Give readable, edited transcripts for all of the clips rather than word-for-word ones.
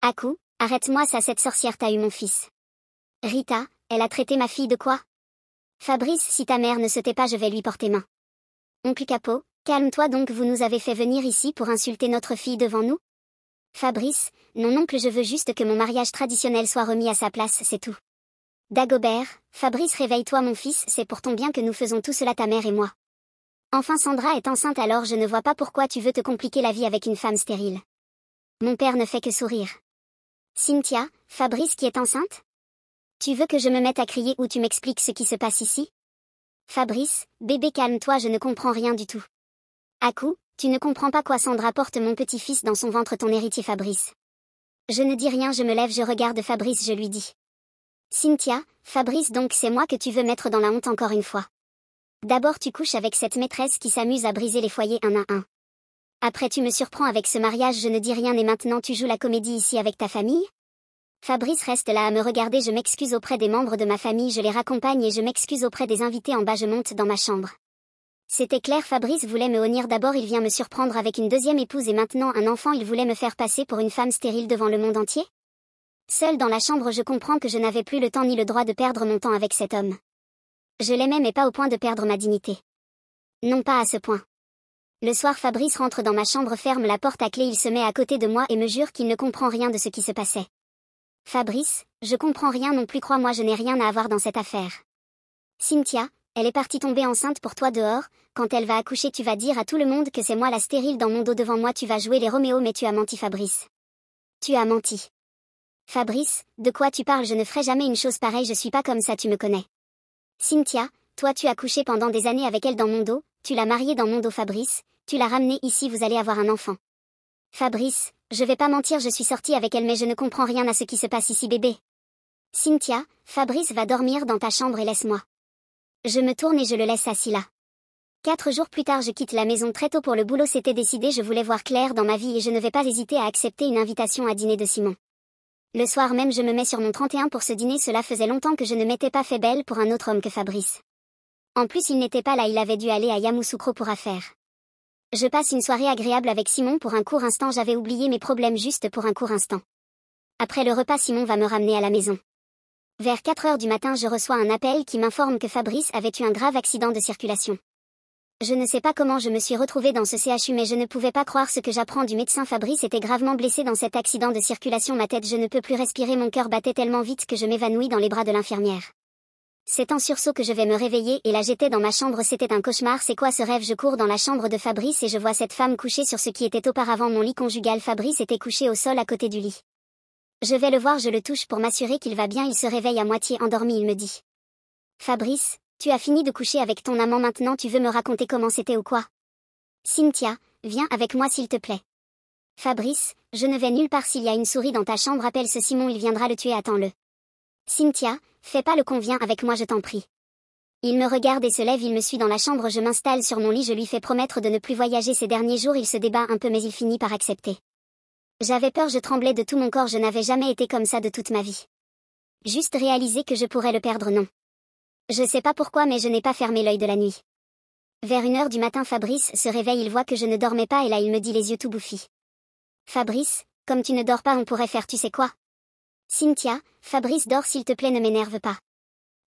Aku, arrête-moi ça, cette sorcière t'a eu mon fils. Rita, elle a traité ma fille de quoi? Fabrice, si ta mère ne se tait pas, je vais lui porter main. Oncle Capot, calme-toi donc, vous nous avez fait venir ici pour insulter notre fille devant nous? Fabrice, non oncle, je veux juste que mon mariage traditionnel soit remis à sa place, c'est tout. Dagobert, Fabrice, réveille-toi mon fils, c'est pour ton bien que nous faisons tout cela, ta mère et moi. Enfin, Sandra est enceinte, alors je ne vois pas pourquoi tu veux te compliquer la vie avec une femme stérile. Mon père ne fait que sourire. Cynthia, Fabrice qui est enceinte? Tu veux que je me mette à crier ou tu m'expliques ce qui se passe ici? Fabrice, bébé, calme-toi, je ne comprends rien du tout. Aku, tu ne comprends pas quoi? Sandra porte mon petit-fils dans son ventre, ton héritier Fabrice. Je ne dis rien, je me lève, je regarde Fabrice, je lui dis. Cynthia, Fabrice, donc c'est moi que tu veux mettre dans la honte encore une fois. D'abord tu couches avec cette maîtresse qui s'amuse à briser les foyers un à un. Après tu me surprends avec ce mariage, je ne dis rien, et maintenant tu joues la comédie ici avec ta famille? Fabrice reste là à me regarder, je m'excuse auprès des membres de ma famille, je les raccompagne et je m'excuse auprès des invités en bas, je monte dans ma chambre. C'était clair, Fabrice voulait me honnir, d'abord il vient me surprendre avec une deuxième épouse et maintenant un enfant, il voulait me faire passer pour une femme stérile devant le monde entier? Seule dans la chambre, je comprends que je n'avais plus le temps ni le droit de perdre mon temps avec cet homme. Je l'aimais mais pas au point de perdre ma dignité. Non, pas à ce point. Le soir, Fabrice rentre dans ma chambre, ferme la porte à clé, il se met à côté de moi et me jure qu'il ne comprend rien de ce qui se passait. Fabrice, je comprends rien non plus, crois-moi, je n'ai rien à avoir dans cette affaire. Cynthia, elle est partie tomber enceinte pour toi dehors, quand elle va accoucher tu vas dire à tout le monde que c'est moi la stérile dans mon dos devant moi, tu vas jouer les Roméo, mais tu as menti Fabrice. Tu as menti. Fabrice, de quoi tu parles? Je ne ferai jamais une chose pareille, je suis pas comme ça, tu me connais. Cynthia, toi tu as couché pendant des années avec elle dans mon dos, tu l'as mariée dans mon dos Fabrice, tu l'as ramenée ici, vous allez avoir un enfant. Fabrice, je vais pas mentir, je suis sortie avec elle mais je ne comprends rien à ce qui se passe ici bébé. Cynthia, Fabrice va dormir dans ta chambre et laisse-moi. Je me tourne et je le laisse assis là. 4 jours plus tard, je quitte la maison très tôt pour le boulot, c'était décidé, je voulais voir clair dans ma vie et je ne vais pas hésiter à accepter une invitation à dîner de Simon. Le soir même je me mets sur mon 31 pour ce dîner, cela faisait longtemps que je ne m'étais pas fait belle pour un autre homme que Fabrice. En plus il n'était pas là, il avait dû aller à Yamoussoukro pour affaires. Je passe une soirée agréable avec Simon pour un court instant, j'avais oublié mes problèmes juste pour un court instant. Après le repas, Simon va me ramener à la maison. Vers 4 heures du matin, je reçois un appel qui m'informe que Fabrice avait eu un grave accident de circulation. Je ne sais pas comment je me suis retrouvée dans ce CHU mais je ne pouvais pas croire ce que j'apprends du médecin. Fabrice était gravement blessé dans cet accident de circulation, ma tête, je ne peux plus respirer, mon cœur battait tellement vite que je m'évanouis dans les bras de l'infirmière. C'est en sursaut que je vais me réveiller et là j'étais dans ma chambre, c'était un cauchemar, c'est quoi ce rêve? Je cours dans la chambre de Fabrice et je vois cette femme couchée sur ce qui était auparavant mon lit conjugal. Fabrice était couché au sol à côté du lit. Je vais le voir, je le touche pour m'assurer qu'il va bien, il se réveille à moitié endormi, il me dit. Fabrice, tu as fini de coucher avec ton amant, maintenant tu veux me raconter comment c'était ou quoi? Cynthia, viens avec moi s'il te plaît. Fabrice, je ne vais nulle part, s'il y a une souris dans ta chambre appelle ce Simon, il viendra le tuer, attends-le. Cynthia, fais pas le con, viens avec moi je t'en prie. Il me regarde et se lève, il me suit dans la chambre, je m'installe sur mon lit, je lui fais promettre de ne plus voyager ces derniers jours, il se débat un peu mais il finit par accepter. J'avais peur, je tremblais de tout mon corps, je n'avais jamais été comme ça de toute ma vie. Juste réaliser que je pourrais le perdre, non. Je sais pas pourquoi mais je n'ai pas fermé l'œil de la nuit. Vers 1 heure du matin, Fabrice se réveille, il voit que je ne dormais pas et là il me dit les yeux tout bouffis. Fabrice, comme tu ne dors pas on pourrait faire tu sais quoi? Cynthia, Fabrice dors s'il te plaît, ne m'énerve pas.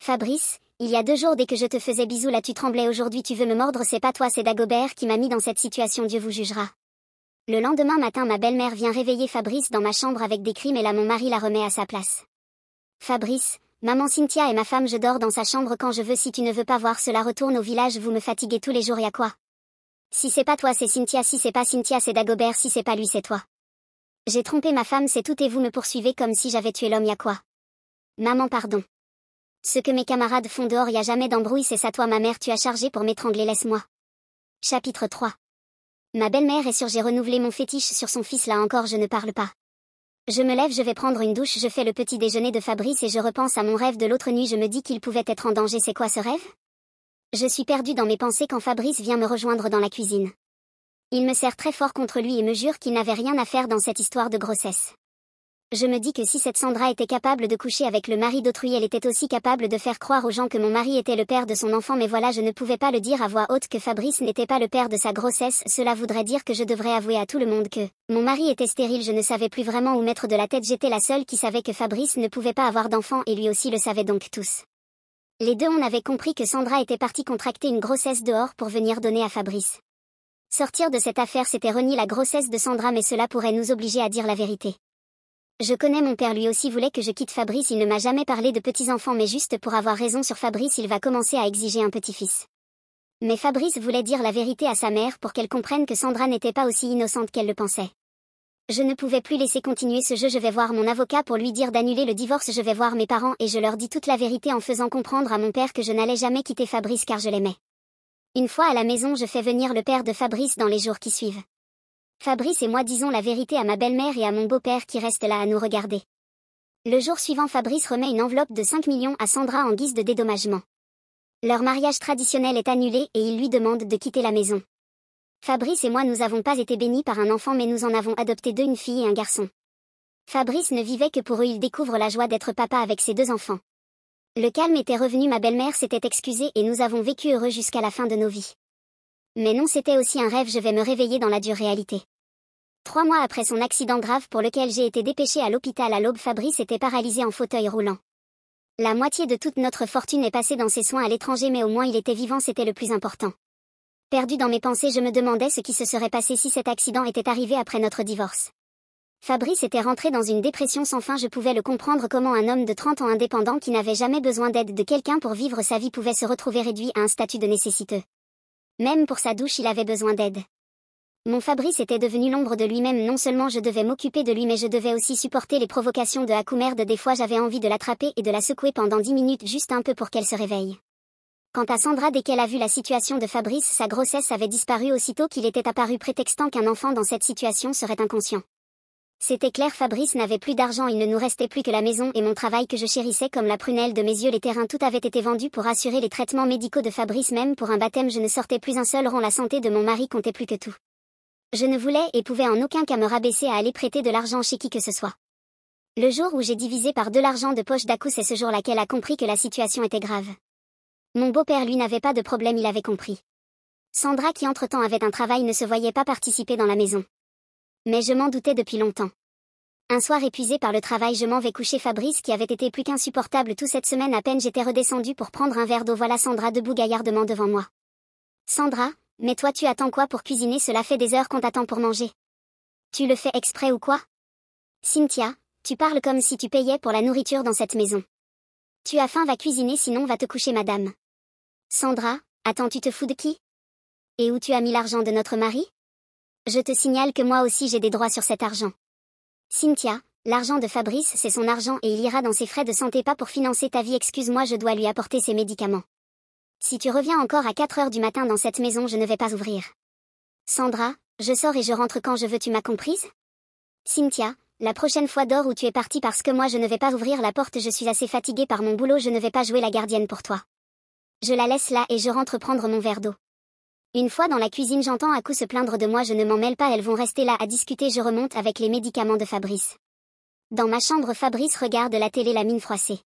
Fabrice, il y a 2 jours dès que je te faisais bisous là tu tremblais, aujourd'hui tu veux me mordre, c'est pas toi, c'est Dagobert qui m'a mis dans cette situation, Dieu vous jugera. Le lendemain matin ma belle-mère vient réveiller Fabrice dans ma chambre avec des cris mais là mon mari la remet à sa place. Fabrice, maman, Cynthia est ma femme, je dors dans sa chambre quand je veux, si tu ne veux pas voir cela retourne au village, vous me fatiguez tous les jours, y'a quoi? Si c'est pas toi c'est Cynthia, si c'est pas Cynthia c'est Dagobert, si c'est pas lui c'est toi. J'ai trompé ma femme, c'est tout et vous me poursuivez comme si j'avais tué l'homme, y'a quoi? Maman pardon. Ce que mes camarades font dehors, y a jamais d'embrouille, c'est ça toi ma mère, tu as chargé pour m'étrangler, laisse-moi. Chapitre 3. Ma belle-mère est sûre, j'ai renouvelé mon fétiche sur son fils, là encore je ne parle pas. Je me lève, je vais prendre une douche, je fais le petit déjeuner de Fabrice et je repense à mon rêve de l'autre nuit, je me dis qu'il pouvait être en danger, c'est quoi ce rêve? Je suis perdue dans mes pensées quand Fabrice vient me rejoindre dans la cuisine. Il me serre très fort contre lui et me jure qu'il n'avait rien à faire dans cette histoire de grossesse. Je me dis que si cette Sandra était capable de coucher avec le mari d'autrui, elle était aussi capable de faire croire aux gens que mon mari était le père de son enfant, mais voilà, je ne pouvais pas le dire à voix haute que Fabrice n'était pas le père de sa grossesse. Cela voudrait dire que je devrais avouer à tout le monde que mon mari était stérile. Je ne savais plus vraiment où mettre de la tête. J'étais la seule qui savait que Fabrice ne pouvait pas avoir d'enfant et lui aussi le savait donc tous. Les deux, on avait compris que Sandra était partie contracter une grossesse dehors pour venir donner à Fabrice. Sortir de cette affaire, c'était renier la grossesse de Sandra, mais cela pourrait nous obliger à dire la vérité. Je connais mon père, lui aussi voulait que je quitte Fabrice. Il ne m'a jamais parlé de petits-enfants, mais juste pour avoir raison sur Fabrice, il va commencer à exiger un petit-fils. Mais Fabrice voulait dire la vérité à sa mère pour qu'elle comprenne que Sandra n'était pas aussi innocente qu'elle le pensait. Je ne pouvais plus laisser continuer ce jeu. Je vais voir mon avocat pour lui dire d'annuler le divorce. Je vais voir mes parents et je leur dis toute la vérité en faisant comprendre à mon père que je n'allais jamais quitter Fabrice car je l'aimais. Une fois à la maison, je fais venir le père de Fabrice dans les jours qui suivent. Fabrice et moi disons la vérité à ma belle-mère et à mon beau-père qui reste là à nous regarder. Le jour suivant, Fabrice remet une enveloppe de 5 millions à Sandra en guise de dédommagement. Leur mariage traditionnel est annulé et il lui demande de quitter la maison. Fabrice et moi, nous n'avons pas été bénis par un enfant, mais nous en avons adopté deux, une fille et un garçon. Fabrice ne vivait que pour eux. Il découvre la joie d'être papa avec ses deux enfants. Le calme était revenu, ma belle-mère s'était excusée et nous avons vécu heureux jusqu'à la fin de nos vies. Mais non, c'était aussi un rêve. Je vais me réveiller dans la dure réalité. 3 mois après son accident grave pour lequel j'ai été dépêchée à l'hôpital à l'aube, Fabrice était paralysé en fauteuil roulant. La moitié de toute notre fortune est passée dans ses soins à l'étranger, mais au moins il était vivant, c'était le plus important. Perdu dans mes pensées, je me demandais ce qui se serait passé si cet accident était arrivé après notre divorce. Fabrice était rentré dans une dépression sans fin. Je pouvais le comprendre. Comment un homme de 30 ans indépendant qui n'avait jamais besoin d'aide de quelqu'un pour vivre sa vie pouvait se retrouver réduit à un statut de nécessiteux. Même pour sa douche, il avait besoin d'aide. Mon Fabrice était devenu l'ombre de lui-même. Non seulement je devais m'occuper de lui, mais je devais aussi supporter les provocations de Hakoumerd. Des fois j'avais envie de l'attraper et de la secouer pendant 10 minutes, juste un peu pour qu'elle se réveille. Quant à Sandra, dès qu'elle a vu la situation de Fabrice, sa grossesse avait disparu aussitôt qu'il était apparu, prétextant qu'un enfant dans cette situation serait inconscient. C'était clair, Fabrice n'avait plus d'argent, il ne nous restait plus que la maison et mon travail que je chérissais comme la prunelle de mes yeux. Les terrains, tout avait été vendu pour assurer les traitements médicaux de Fabrice. Même pour un baptême, je ne sortais plus un seul rond. La santé de mon mari comptait plus que tout. Je ne voulais et pouvais en aucun cas me rabaisser à aller prêter de l'argent chez qui que ce soit. Le jour où j'ai divisé par 2 l'argent de poche d'Akou, c'est ce jour-là qu'elle a compris que la situation était grave. Mon beau-père, lui, n'avait pas de problème, il avait compris. Sandra, qui entre-temps avait un travail, ne se voyait pas participer dans la maison. Mais je m'en doutais depuis longtemps. Un soir, épuisé par le travail, je m'en vais coucher Fabrice, qui avait été plus qu'insupportable toute cette semaine. À peine j'étais redescendue pour prendre un verre d'eau, voilà Sandra debout gaillardement devant moi. Sandra, mais toi tu attends quoi pour cuisiner? Cela fait des heures qu'on t'attend pour manger. Tu le fais exprès ou quoi? Cynthia, tu parles comme si tu payais pour la nourriture dans cette maison. Tu as faim, va cuisiner, sinon va te coucher madame. Sandra, attends, tu te fous de qui? Et où tu as mis l'argent de notre mari? Je te signale que moi aussi j'ai des droits sur cet argent. Cynthia, l'argent de Fabrice c'est son argent et il ira dans ses frais de santé, pas pour financer ta vie. Excuse-moi, je dois lui apporter ses médicaments. Si tu reviens encore à 4 heures du matin dans cette maison, je ne vais pas ouvrir. Sandra, je sors et je rentre quand je veux, tu m'as comprise? Cynthia, la prochaine fois dors où tu es partie parce que moi je ne vais pas ouvrir la porte, je suis assez fatiguée par mon boulot, je ne vais pas jouer la gardienne pour toi. Je la laisse là et je rentre prendre mon verre d'eau. Une fois dans la cuisine, j'entends Akou se plaindre de moi, je ne m'en mêle pas, elles vont rester là à discuter. Je remonte avec les médicaments de Fabrice. Dans ma chambre, Fabrice regarde la télé, la mine froissée.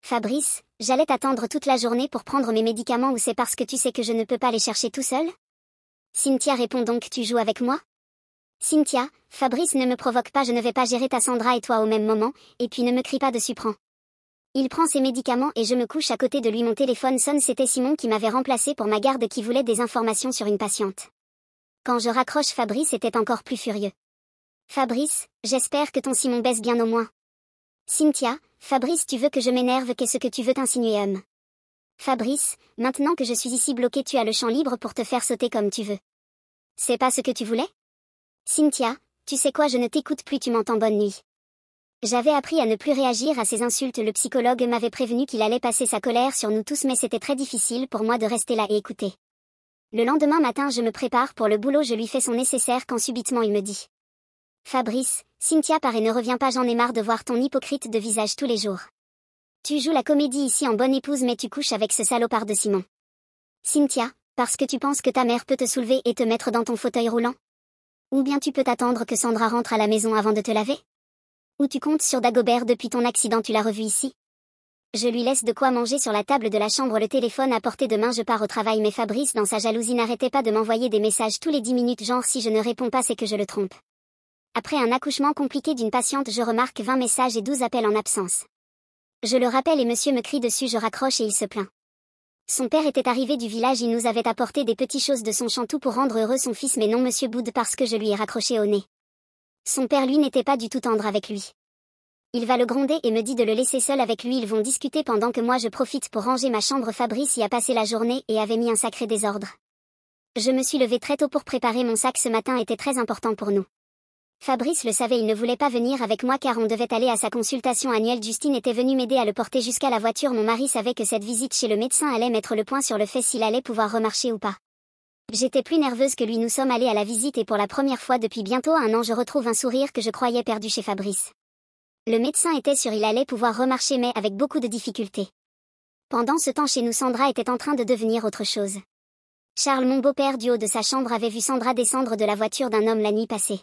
Fabrice, j'allais t'attendre toute la journée pour prendre mes médicaments, ou c'est parce que tu sais que je ne peux pas les chercher tout seul? Cynthia répond, donc tu joues avec moi? Cynthia, Fabrice ne me provoque pas, je ne vais pas gérer ta Sandra et toi au même moment, et puis ne me crie pas dessus, prends. Il prend ses médicaments et je me couche à côté de lui. Mon téléphone sonne, c'était Simon qui m'avait remplacé pour ma garde, qui voulait des informations sur une patiente. Quand je raccroche, Fabrice était encore plus furieux. Fabrice, j'espère que ton Simon baisse bien au moins. Cynthia, Fabrice, tu veux que je m'énerve? Qu'est-ce que tu veux t'insinuer, Fabrice, maintenant que je suis ici bloqué, tu as le champ libre pour te faire sauter comme tu veux. C'est pas ce que tu voulais? Cynthia, tu sais quoi, je ne t'écoute plus, tu m'entends, bonne nuit. J'avais appris à ne plus réagir à ces insultes. Le psychologue m'avait prévenu qu'il allait passer sa colère sur nous tous, mais c'était très difficile pour moi de rester là et écouter. Le lendemain matin, je me prépare pour le boulot, je lui fais son nécessaire quand subitement il me dit: Fabrice, Cynthia part et ne revient pas, j'en ai marre de voir ton hypocrite de visage tous les jours. Tu joues la comédie ici en bonne épouse, mais tu couches avec ce salopard de Simon. Cynthia, parce que tu penses que ta mère peut te soulever et te mettre dans ton fauteuil roulant? Ou bien tu peux t'attendre que Sandra rentre à la maison avant de te laver? Ou tu comptes sur Dagobert depuis ton accident, tu l'as revu ici? Je lui laisse de quoi manger sur la table de la chambre, le téléphone à portée de main, je pars au travail, mais Fabrice dans sa jalousie n'arrêtait pas de m'envoyer des messages tous les 10 minutes genre si je ne réponds pas c'est que je le trompe. Après un accouchement compliqué d'une patiente, je remarque 20 messages et 12 appels en absence. Je le rappelle et monsieur me crie dessus, je raccroche et il se plaint. Son père était arrivé du village, il nous avait apporté des petites choses de son chantou pour rendre heureux son fils, mais non monsieur boude parce que je lui ai raccroché au nez. Son père lui n'était pas du tout tendre avec lui. Il va le gronder et me dit de le laisser seul avec lui, ils vont discuter pendant que moi je profite pour ranger ma chambre. Fabrice y a passé la journée et avait mis un sacré désordre. Je me suis levée très tôt pour préparer mon sac, ce matin était très important pour nous. Fabrice le savait, il ne voulait pas venir avec moi car on devait aller à sa consultation annuelle. Justine était venue m'aider à le porter jusqu'à la voiture. Mon mari savait que cette visite chez le médecin allait mettre le point sur le fait s'il allait pouvoir remarcher ou pas. J'étais plus nerveuse que lui, nous sommes allés à la visite et pour la première fois depuis bientôt 1 an je retrouve un sourire que je croyais perdu chez Fabrice. Le médecin était sûr il allait pouvoir remarcher mais avec beaucoup de difficultés. Pendant ce temps chez nous Sandra était en train de devenir autre chose. Charles, mon beau-père, du haut de sa chambre avait vu Sandra descendre de la voiture d'un homme la nuit passée.